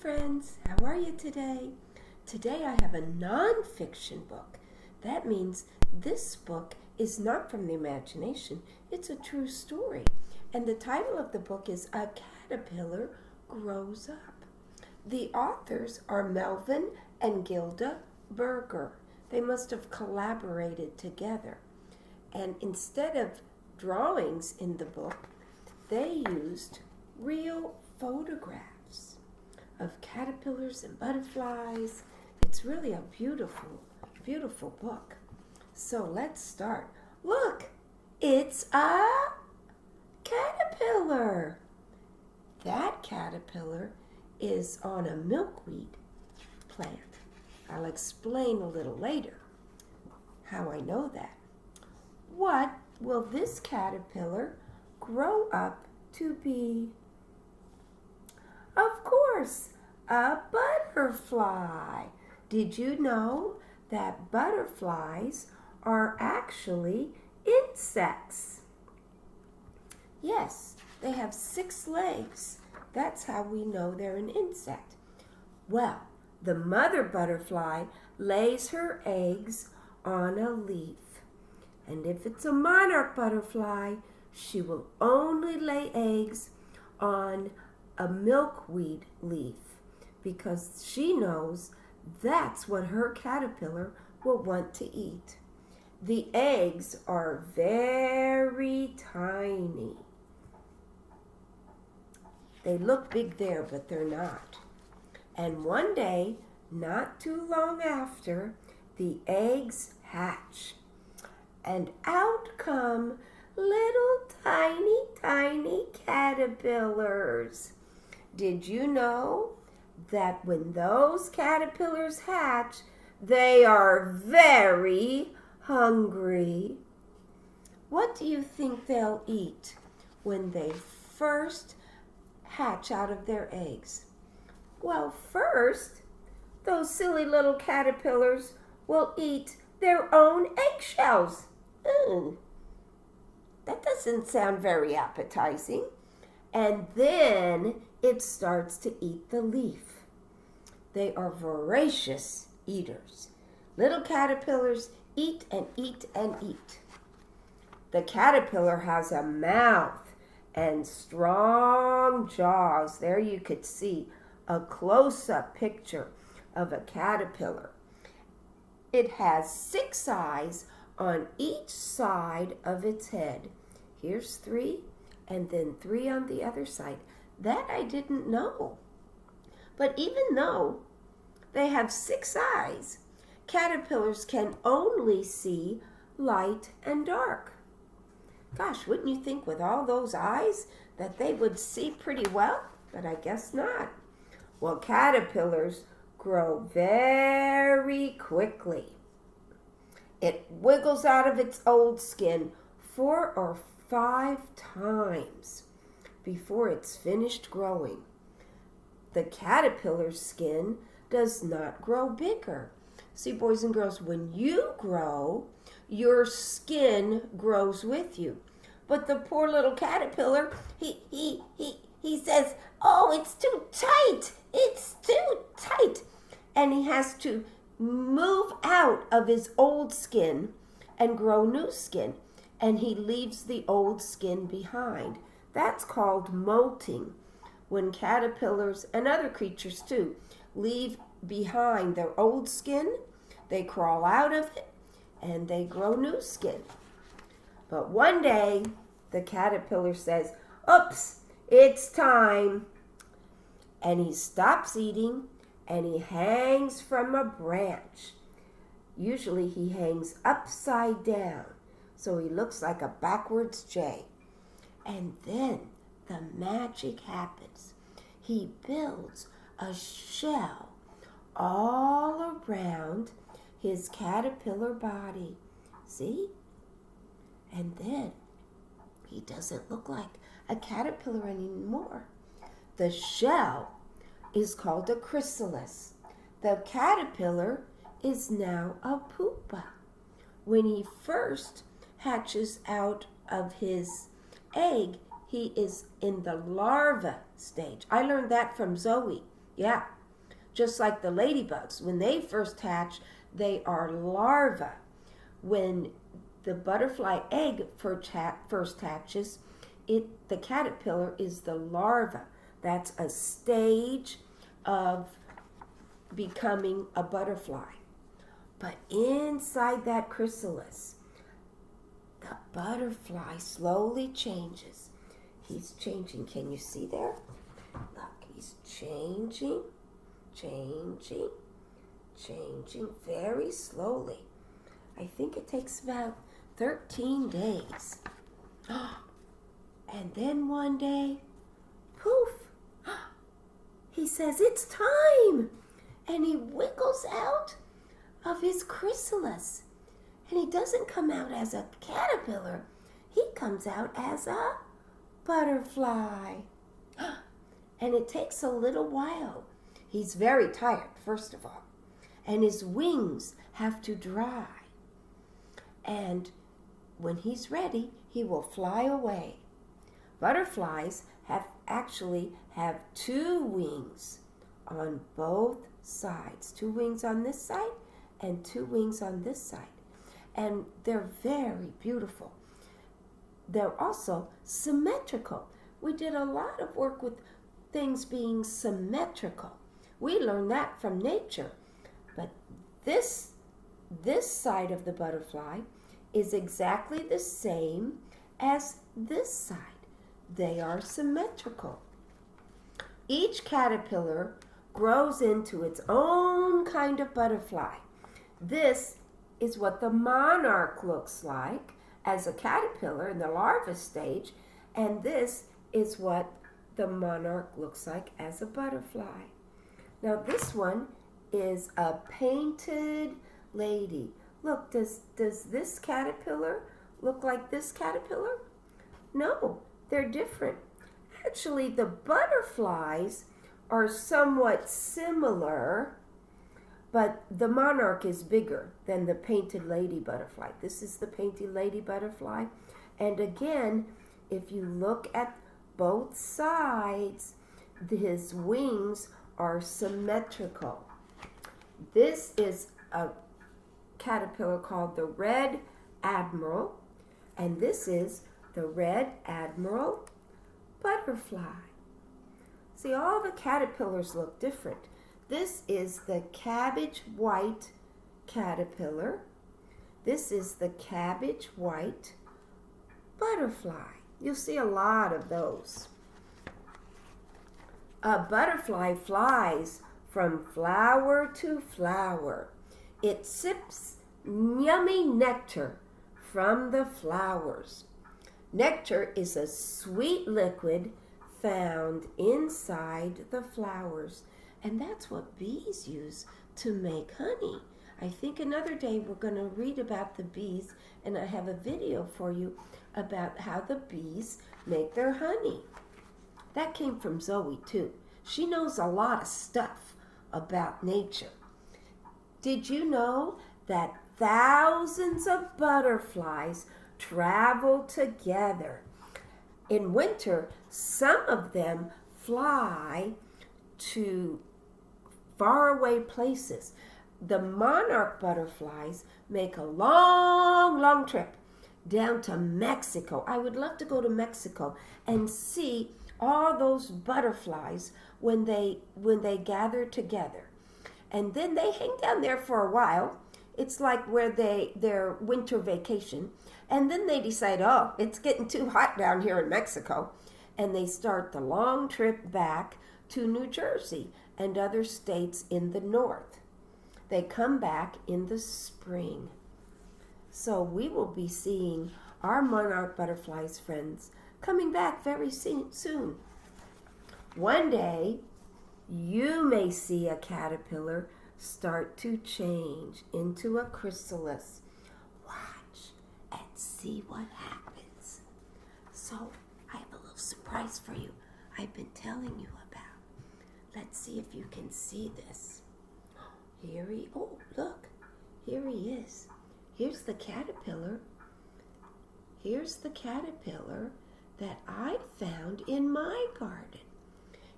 friends, how are you today? Today I have a nonfiction book. That means this book is not from the imagination, it's a true story. And the title of the book is A Caterpillar Grows Up. The authors are Melvin and Gilda Berger. They must have collaborated together. And instead of drawings in the book, they used real photographs of caterpillars and butterflies. It's really a beautiful, beautiful book. So let's start. Look, it's a caterpillar. That caterpillar is on a milkweed plant. I'll explain a little later how I know that. What will this caterpillar grow up to be? Of course, a butterfly. Did you know that butterflies are actually insects? Yes, they have 6 legs. That's how we know they're an insect. Well, the mother butterfly lays her eggs on a leaf. And if it's a monarch butterfly, she will only lay eggs on a milkweed leaf because she knows that's what her caterpillar will want to eat. The eggs are very tiny. They look big there, but they're not. And one day, not too long after, the eggs hatch. And out come little tiny caterpillars. Did you know that when those caterpillars hatch, they are very hungry? What do you think they'll eat when they first hatch out of their eggs? Well, first, those silly little caterpillars will eat their own eggshells. Ooh, that doesn't sound very appetizing. And then it starts to eat the leaf. They are voracious eaters. Little caterpillars eat and eat and eat. The caterpillar has a mouth and strong jaws. There you could see a close-up picture of a caterpillar. It has 6 eyes on each side of its head. Here's 3, and then 3 on the other side. That I didn't know. But even though they have 6 eyes, caterpillars can only see light and dark. Gosh, wouldn't you think with all those eyes that they would see pretty well? But I guess not. Well, caterpillars grow very quickly. It wiggles out of its old skin 4 or 5 times before it's finished growing. The caterpillar's skin does not grow bigger. See, boys and girls, when you grow, your skin grows with you. But the poor little caterpillar, he says, "Oh, it's too tight. It's too tight." And he has to move out of his old skin and grow new skin. And he leaves the old skin behind. That's called molting. When caterpillars and other creatures too leave behind their old skin, they crawl out of it and they grow new skin. But one day the caterpillar says, "Oops, it's time." And he stops eating and he hangs from a branch. Usually he hangs upside down, so he looks like a backwards J. And then the magic happens. He builds a shell all around his caterpillar body. See? And then he doesn't look like a caterpillar anymore. The shell is called a chrysalis. The caterpillar is now a pupa. When he first hatches out of his egg, he is in the larva stage. I learned that from Zoe Yeah, just like the ladybugs. When they first hatch, they are larvae. When the butterfly egg first hatches, the caterpillar is the larva. That's a stage of becoming a butterfly. But inside that chrysalis, the butterfly slowly changes. He's changing. Can you see there? Look, he's changing, changing, changing very slowly. I think it takes about 13 days. And then one day, poof, he says, it's time. And he wiggles out of his chrysalis. And he doesn't come out as a caterpillar. He comes out as a butterfly. And it takes a little while. He's very tired, first of all. And his wings have to dry. And when he's ready, he will fly away. Butterflies actually have 2 wings on both sides. 2 wings on this side and 2 wings on this side. And they're very beautiful. They're also symmetrical. We did a lot of work with things being symmetrical. We learned that from nature. But this side of the butterfly is exactly the same as this side. They are symmetrical. Each caterpillar grows into its own kind of butterfly. This is what the monarch looks like as a caterpillar in the larva stage, and this is what the monarch looks like as a butterfly. Now this one is a painted lady. Look, does this caterpillar look like this caterpillar? No, they're different. Actually, the butterflies are somewhat similar, but the monarch is bigger than the painted lady butterfly. This is the painted lady butterfly. And again, if you look at both sides, his wings are symmetrical. This is a caterpillar called the red admiral, and this is the red admiral butterfly. See, all the caterpillars look different. This is the cabbage white caterpillar. This is the cabbage white butterfly. You'll see a lot of those. A butterfly flies from flower to flower. It sips yummy nectar from the flowers. Nectar is a sweet liquid found inside the flowers, and that's what bees use to make honey. I think another day we're going to read about the bees, and I have a video for you about how the bees make their honey. That came from Zoe too. She knows a lot of stuff about nature. Did you know that thousands of butterflies travel together? In winter, some of them fly to faraway places. The monarch butterflies make a long trip down to Mexico. I would love to go to Mexico and see all those butterflies when they gather together. And then they hang down there for a while. It's like where their winter vacation. And then they decide, oh, it's getting too hot down here in Mexico. And they start the long trip back to New Jersey and other states in the north. They come back in the spring. So we will be seeing our monarch butterflies, friends, coming back very soon. One day, you may see a caterpillar start to change into a chrysalis. Watch and see what happens. So, I have a little surprise for you I've been telling you about. Let's see if you can see this. Look, here he is. Here's the caterpillar. Here's the caterpillar that I found in my garden.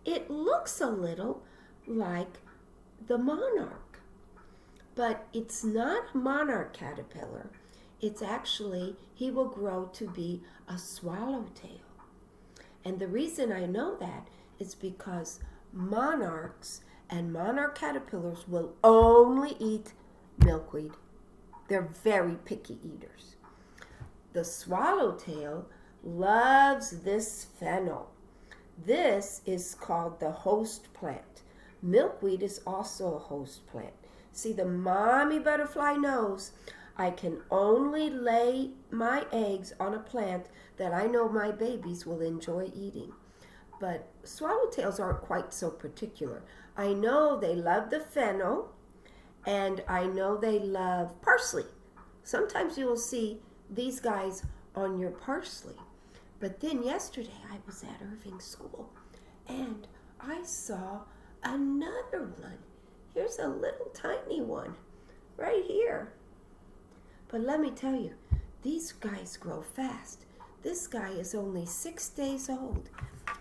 It looks a little like the monarch. But it's not a monarch caterpillar. It's actually, he will grow to be a swallowtail. And the reason I know that is because monarchs and monarch caterpillars will only eat milkweed. They're very picky eaters. The swallowtail loves this fennel. This is called the host plant. Milkweed is also a host plant. See, the mommy butterfly knows I can only lay my eggs on a plant that I know my babies will enjoy eating. But swallowtails aren't quite so particular. I know they love the fennel, and I know they love parsley. Sometimes you will see these guys on your parsley. But then yesterday I was at Irving School, and I saw another one. Here's a little tiny one right here. But let me tell you, these guys grow fast. This guy is only 6 days old.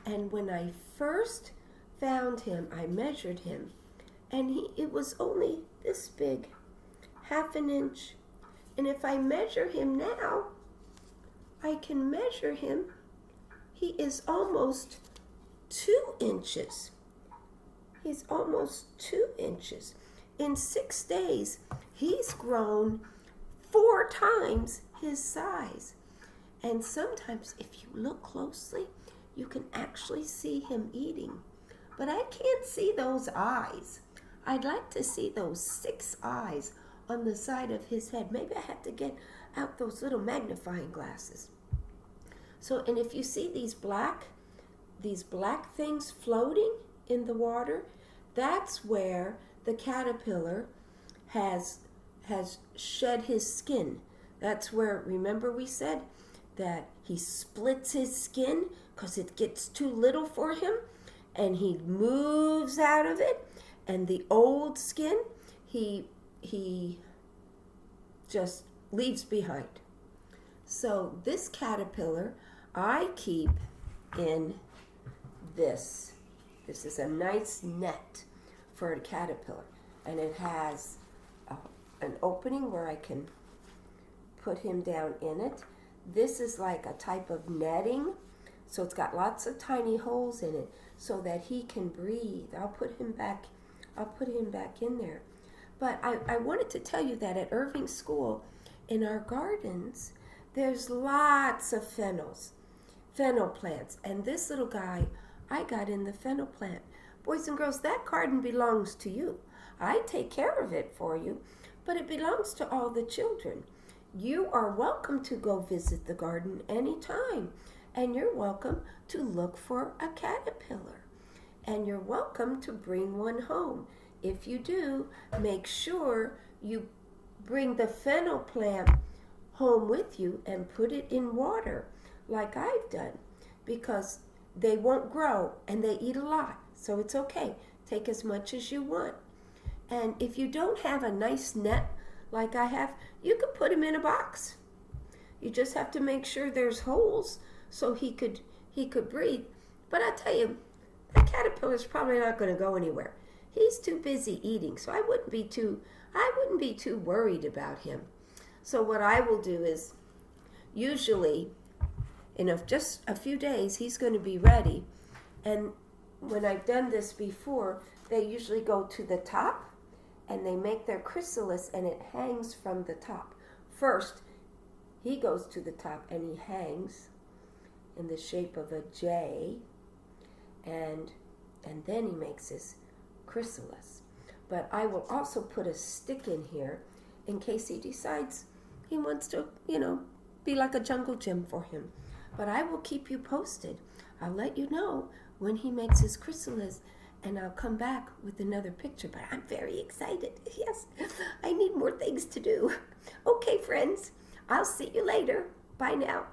And when I first found him, I measured him, and it was only this big, 1/2 inch. And if I measure him now, I can measure him. He is almost 2 inches. He's almost 2 inches. In 6 days, he's grown 4 times his size. And sometimes, if you look closely, you can actually see him eating. But I can't see those eyes. I'd like to see those 6 eyes on the side of his head. Maybe I have to get out those little magnifying glasses. So, and if you see these black things floating in the water, that's where the caterpillar has shed his skin. That's where, remember we said that he splits his skin because it gets too little for him, and he moves out of it, and the old skin he just leaves behind. So this caterpillar I keep in this. This is a nice net for a caterpillar, and it has an opening where I can put him down in it. This is like a type of netting, so it's got lots of tiny holes in it so that he can breathe. I'll put him back in there. But I wanted to tell you that at Irving School, in our gardens, there's lots of fennel plants. And this little guy I got in the fennel plant. Boys and girls, that garden belongs to you. I take care of it for you, but it belongs to all the children. You are welcome to go visit the garden anytime, and you're welcome to look for a caterpillar, and you're welcome to bring one home. If you do, make sure you bring the fennel plant home with you and put it in water like I've done, because they won't grow and they eat a lot, so it's okay. Take as much as you want. And if you don't have a nice net like I have, you could put him in a box. You just have to make sure there's holes so he could breathe. But I tell you, the caterpillar's probably not going to go anywhere. He's too busy eating, so I wouldn't be too worried about him. So what I will do is, usually in just a few days, he's going to be ready. And when I've done this before, they usually go to the top and they make their chrysalis, and it hangs from the top. First, he goes to the top and he hangs in the shape of a J, and then he makes his chrysalis. But I will also put a stick in here in case he decides he wants to, be like a jungle gym for him. But I will keep you posted. I'll let you know when he makes his chrysalis, and I'll come back with another picture. But I'm very excited. Yes, I need more things to do. Okay, friends, I'll see you later. Bye now.